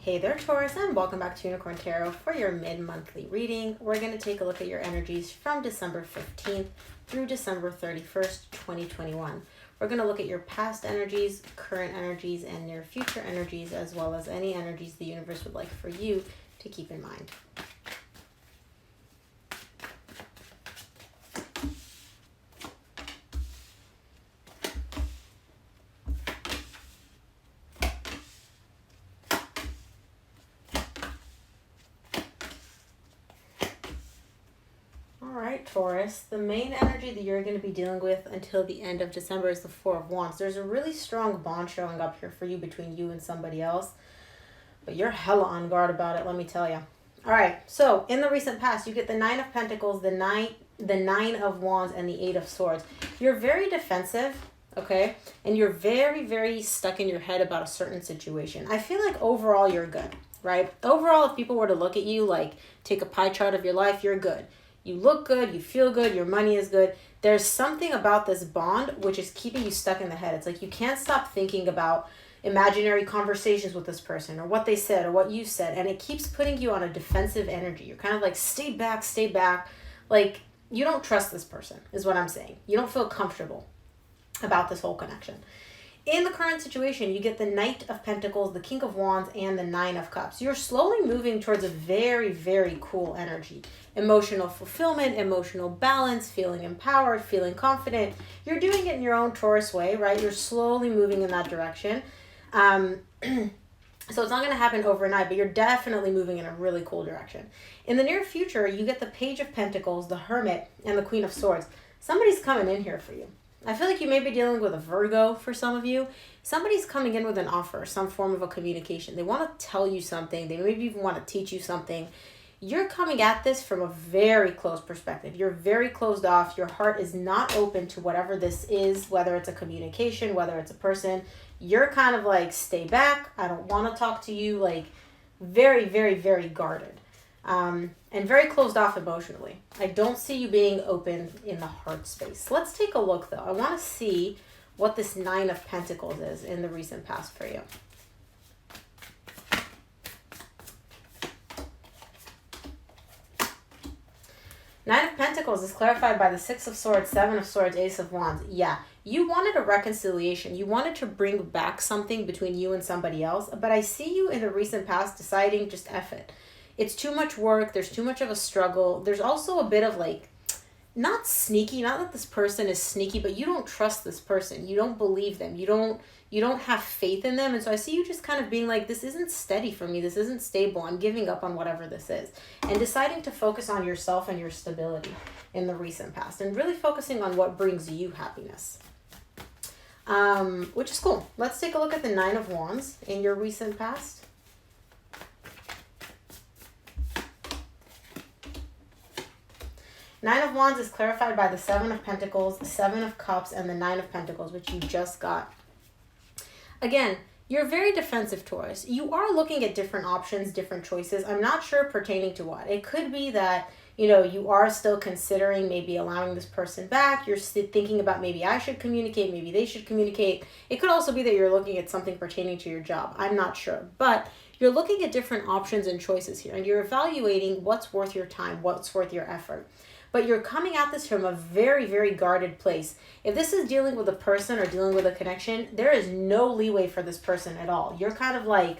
Hey there, Taurus, and welcome back to Unicorn Tarot for your mid-monthly reading. We're going to take a look at your energies from December 15th through December 31st, 2021. We're going to look at your past energies, current energies, and near future energies, as well as any energies the universe would like for you to keep in mind. Taurus, the main energy that you're going to be dealing with until the end of December is the Four of Wands. There's a really strong bond showing up here for you between you and somebody else, but you're hella on guard about it, let me tell you. All right, so in the recent past, you get the Nine of Pentacles, the Nine of Wands, and the Eight of Swords. You're very defensive, okay? And you're very, very stuck in your head about a certain situation. I feel like overall you're good, right? Overall, if people were to look at you, like take a pie chart of your life, you're good. You look good, you feel good, your money is good. There's something about this bond which is keeping you stuck in the head. It's like you can't stop thinking about imaginary conversations with this person or what they said or what you said. And it keeps putting you on a defensive energy. You're kind of like, stay back, stay back. Like, you don't trust this person is what I'm saying. You don't feel comfortable about this whole connection. In the current situation, you get the Knight of Pentacles, the King of Wands, and the Nine of Cups. You're slowly moving towards a very, very cool energy. Emotional fulfillment, emotional balance, feeling empowered, feeling confident. You're doing it in your own Taurus way, right? You're slowly moving in that direction. So it's not going to happen overnight, but you're definitely moving in a really cool direction. In the near future, you get the Page of Pentacles, the Hermit, and the Queen of Swords. Somebody's coming in here for you. I feel like you may be dealing with a Virgo for some of you. Somebody's coming in with an offer, some form of a communication. They want to tell you something. They maybe even want to teach you something. You're coming at this from a very close perspective. You're very closed off. Your heart is not open to whatever this is, whether it's a communication, whether it's a person. You're kind of like, stay back. I don't want to talk to you. Like, very, very, very guarded. And very closed off emotionally. I don't see you being open in the heart space. Let's take a look, though. I want to see what this Nine of Pentacles is in the recent past for you. Nine of Pentacles is clarified by the Six of Swords, Seven of Swords, Ace of Wands. Yeah, you wanted a reconciliation. You wanted to bring back something between you and somebody else, but I see you in the recent past deciding just F it. It's too much work. There's too much of a struggle. There's also a bit of like, not sneaky, not that this person is sneaky, but you don't trust this person. You don't believe them. You don't have faith in them. And so I see you just kind of being like, this isn't steady for me. This isn't stable. I'm giving up on whatever this is. And deciding to focus on yourself and your stability in the recent past. And really focusing on what brings you happiness. Which is cool. Let's take a look at the Nine of Wands in your recent past. Nine of Wands is clarified by the Seven of Pentacles, the Seven of Cups, and the Nine of Pentacles, which you just got. Again, you're very defensive, Taurus. You are looking at different options, different choices. I'm not sure pertaining to what. It could be that, you are still considering maybe allowing this person back. You're thinking about maybe I should communicate, maybe they should communicate. It could also be that you're looking at something pertaining to your job. I'm not sure. But you're looking at different options and choices here, and you're evaluating what's worth your time, what's worth your effort. But you're coming at this from a very, very guarded place. If this is dealing with a person or dealing with a connection, there is no leeway for this person at all. You're kind of like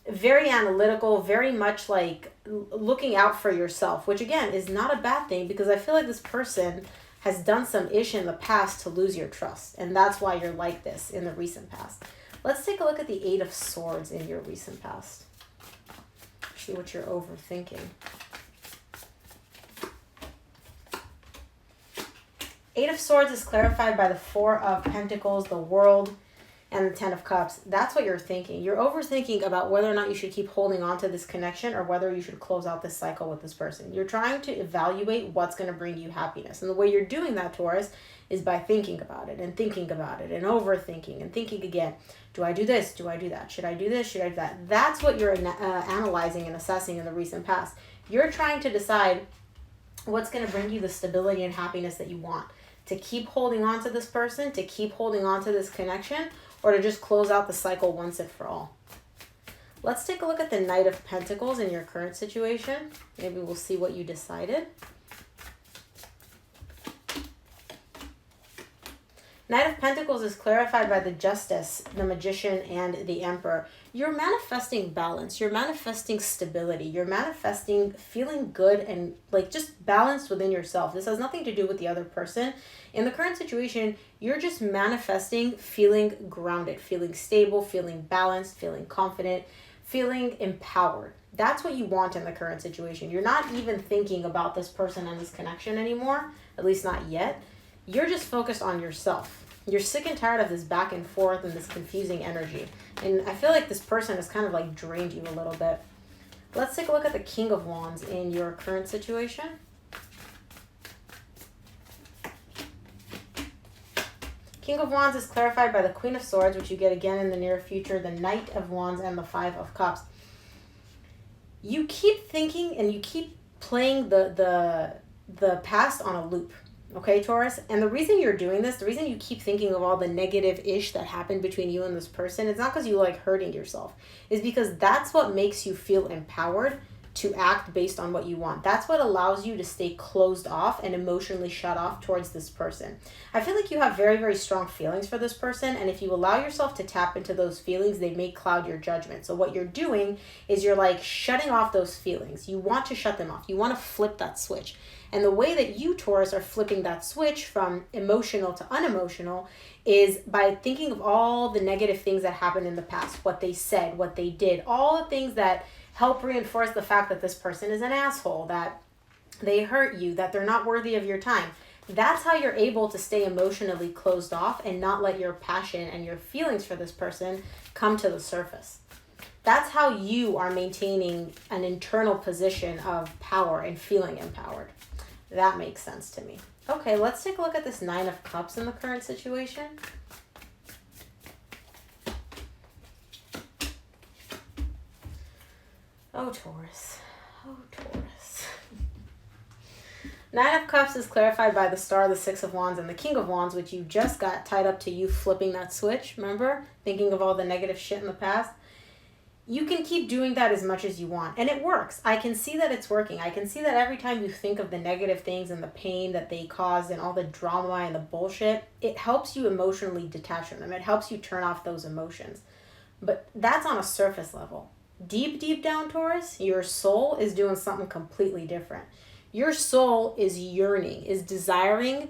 very analytical, very much like looking out for yourself, which again is not a bad thing because I feel like this person has done some ish in the past to lose your trust. And that's why you're like this in the recent past. Let's take a look at the Eight of Swords in your recent past. See what you're overthinking. Eight of Swords is clarified by the Four of Pentacles, the World, and the Ten of Cups. That's what you're thinking. You're overthinking about whether or not you should keep holding on to this connection or whether you should close out this cycle with this person. You're trying to evaluate what's going to bring you happiness. And the way you're doing that, Taurus, is by thinking about it and thinking about it and overthinking and thinking again. Do I do this? Do I do that? Should I do this? Should I do that? That's what you're analyzing and assessing in the recent past. You're trying to decide what's going to bring you the stability and happiness that you want. To keep holding on to this person, to keep holding on to this connection, or to just close out the cycle once and for all. Let's take a look at the Knight of Pentacles in your current situation. Maybe we'll see what you decided. Knight of Pentacles is clarified by the Justice, the Magician, and the Emperor. You're manifesting balance. You're manifesting stability. You're manifesting feeling good and like just balanced within yourself. This has nothing to do with the other person. In the current situation, you're just manifesting feeling grounded, feeling stable, feeling balanced, feeling confident, feeling empowered. That's what you want in the current situation. You're not even thinking about this person and this connection anymore, at least not yet. You're just focused on yourself. You're sick and tired of this back and forth and this confusing energy. And I feel like this person has kind of like drained you a little bit. Let's take a look at the King of Wands in your current situation. King of Wands is clarified by the Queen of Swords, which you get again in the near future, the Knight of Wands, and the Five of Cups. You keep thinking and you keep playing the past on a loop. Okay, Taurus? And the reason you're doing this, the reason you keep thinking of all the negative-ish that happened between you and this person, it's not because you like hurting yourself. It's because that's what makes you feel empowered to act based on what you want. That's what allows you to stay closed off and emotionally shut off towards this person. I feel like you have very, very strong feelings for this person, and if you allow yourself to tap into those feelings, they may cloud your judgment. So what you're doing is you're like shutting off those feelings. You want to shut them off. You want to flip that switch. And the way that you, Taurus, are flipping that switch from emotional to unemotional is by thinking of all the negative things that happened in the past, what they said, what they did, all the things that help reinforce the fact that this person is an asshole, that they hurt you, that they're not worthy of your time. That's how you're able to stay emotionally closed off and not let your passion and your feelings for this person come to the surface. That's how you are maintaining an internal position of power and feeling empowered. That makes sense to me. Okay, let's take a look at this Nine of Cups in the current situation. Oh, Taurus. Oh, Taurus. Nine of Cups is clarified by the Star, the Six of Wands, and the King of Wands, which you just got tied up to you flipping that switch, remember? Thinking of all the negative shit in the past. You can keep doing that as much as you want, and it works. I can see that it's working. I can see that every time you think of the negative things and the pain that they caused and all the drama and the bullshit, it helps you emotionally detach from them. It helps you turn off those emotions. But that's on a surface level. Deep, deep down, Taurus, your soul is doing something completely different. Your soul is yearning, is desiring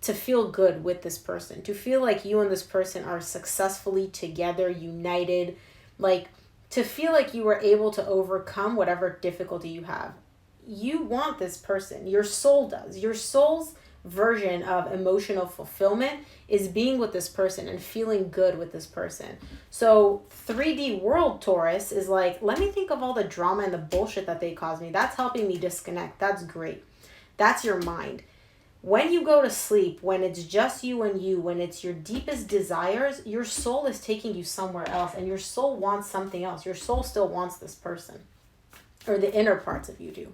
to feel good with this person, to feel like you and this person are successfully together, united, like to feel like you were able to overcome whatever difficulty you have. You want this person. Your soul does. Your soul's version of emotional fulfillment is being with this person and feeling good with this person. So 3D world, Taurus, is like, let me think of all the drama and the bullshit that they caused me. That's helping me disconnect. That's great. That's your mind. When you go to sleep, when it's just you and you, when it's your deepest desires, your soul is taking you somewhere else, and your soul wants something else. Your soul still wants this person, or the inner parts of you do.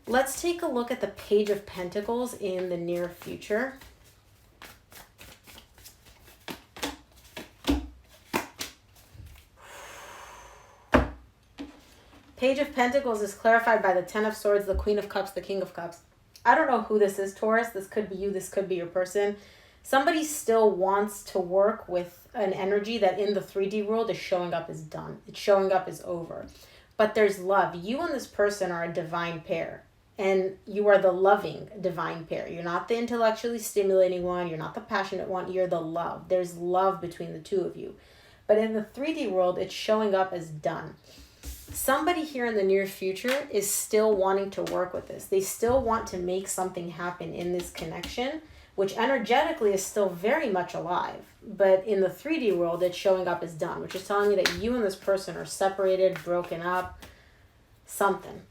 Let's take a look at the Page of Pentacles in the near future. Page of Pentacles is clarified by the Ten of Swords, the Queen of Cups, the King of Cups. I don't know who this is, Taurus. This could be you. This could be your person. Somebody still wants to work with an energy that in the 3D world is showing up as done. It's showing up as over. But there's love. You and this person are a divine pair. And you are the loving divine pair. You're not the intellectually stimulating one. You're not the passionate one. You're the love. There's love between the two of you. But in the 3D world, it's showing up as done. Somebody here in the near future is still wanting to work with this. They still want to make something happen in this connection, which energetically is still very much alive. But in the 3D world, it's showing up as done, which is telling you that you and this person are separated, broken up, something.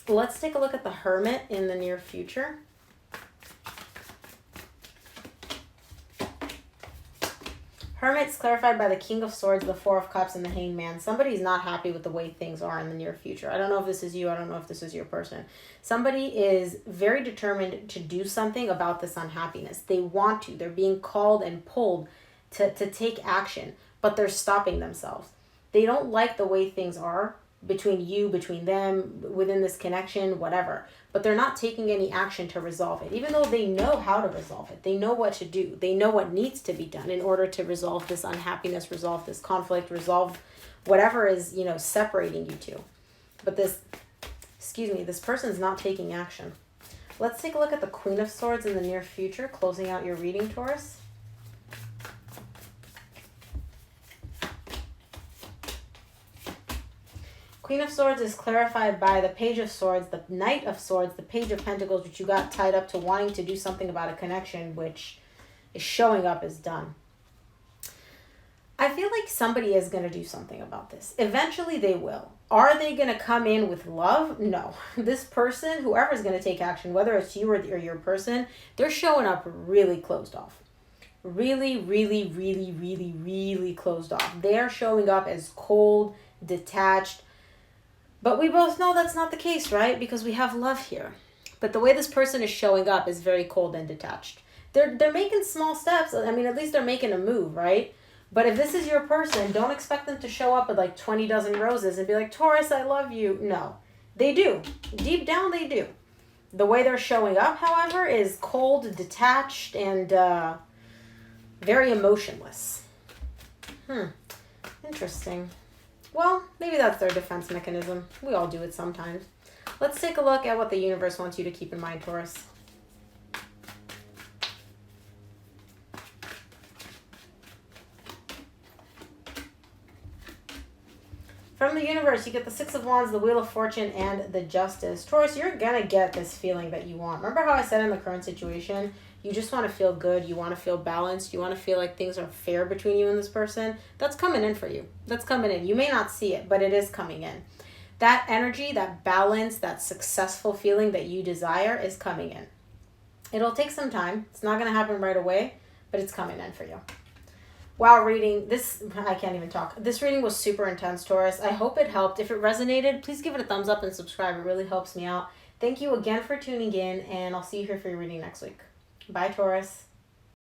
Let's take a look at the Hermit in the near future. Hermit's clarified by the King of Swords, the Four of Cups, and the Hanged Man. Somebody's not happy with the way things are in the near future. I don't know if this is you. I don't know if this is your person. Somebody is very determined to do something about this unhappiness. They want to. They're being called and pulled to take action, but they're stopping themselves. They don't like the way things are between you, between them, within this connection, whatever. But they're not taking any action to resolve it, even though they know how to resolve it. They know what to do. They know what needs to be done in order to resolve this unhappiness, resolve this conflict, resolve whatever is, separating you two. But this person's not taking action. Let's take a look at the Queen of Swords in the near future, closing out your reading, Taurus. Queen of Swords is clarified by the Page of Swords, the Knight of Swords, the Page of Pentacles, which you got tied up to wanting to do something about a connection, which is showing up as done. I feel like somebody is going to do something about this. Eventually they will. Are they going to come in with love? No. This person, whoever's going to take action, whether it's you or your person, they're showing up really closed off. Really, really, really, really, really closed off. They're showing up as cold, detached. But we both know that's not the case, right? Because we have love here. But the way this person is showing up is very cold and detached. They're making small steps. I mean, at least they're making a move, right? But if this is your person, don't expect them to show up with like 20 dozen roses and be like, Taurus, I love you. No, they do. Deep down, they do. The way they're showing up, however, is cold, detached, and very emotionless. Interesting. Well, maybe that's their defense mechanism. We all do it sometimes. Let's take a look at what the universe wants you to keep in mind, Taurus. From the universe, you get the Six of Wands, the Wheel of Fortune, and the Justice. Taurus, you're going to get this feeling that you want. Remember how I said in the current situation, you just want to feel good, you want to feel balanced, you want to feel like things are fair between you and this person? That's coming in for you. That's coming in. You may not see it, but it is coming in. That energy, that balance, that successful feeling that you desire is coming in. It'll take some time. It's not going to happen right away, but it's coming in for you. Wow, reading this, I can't even talk. This reading was super intense, Taurus. I hope it helped. If it resonated, please give it a thumbs up and subscribe. It really helps me out. Thank you again for tuning in, and I'll see you here for your reading next week. Bye, Taurus.